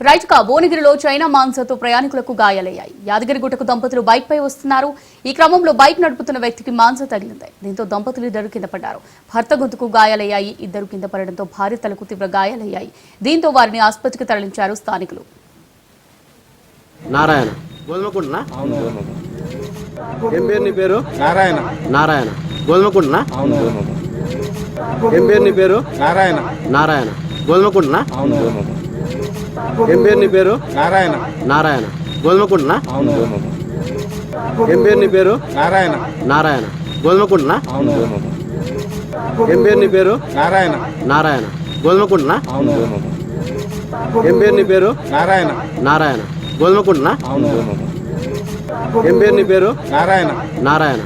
Right గా భువనగిరిలో China మాన్సర్తో ప్రయాణికులకు గాయాలయ్యాయి. యాదగిరిగుట్టకు దంపతులు బైక్ పై వస్తున్నారు. ఈ క్రమంలో బైక్ నడుపుతున్న వ్యక్తికి మాన్సర్ తగిలింది. దీంతో దంపతులు ఇద్దరు కింద పడ్డారు. భర్త గొంతుకు గాయాలయ్యాయి. ఇద్దరు కింద పడడంతో భార్య తలకు తీవ్ర గాయాలయ్యాయి. దీంతో వారిని ఆసుపత్రికి తరలించారు స్థానికులు. నారాయణ గోధుమకుంటనా ఏం పేరు నీ పేరు? నారాయణ. నారాయణ గోధుమకుంటనా ఏం పేరు నీ పేరు? నారాయణ. నారాయణ గోధుమకుంటనా ఏం పేరు నీ పేరు? నారాయణ. నారాయణ గోధుమకుంటనా ఏం పేరు నీ పేరు? నారాయణ. నారాయణ గోధుమకుంటనా ఏం పేరు నీ పేరు? నారాయణ. నారాయణ గోధుమకుంటనా ఏం పేరు నీ పేరు? నారాయణ. నారాయణ గోధుమకుంటనా ఏం పేరు నీ పేరు? నారాయణ. నారాయణ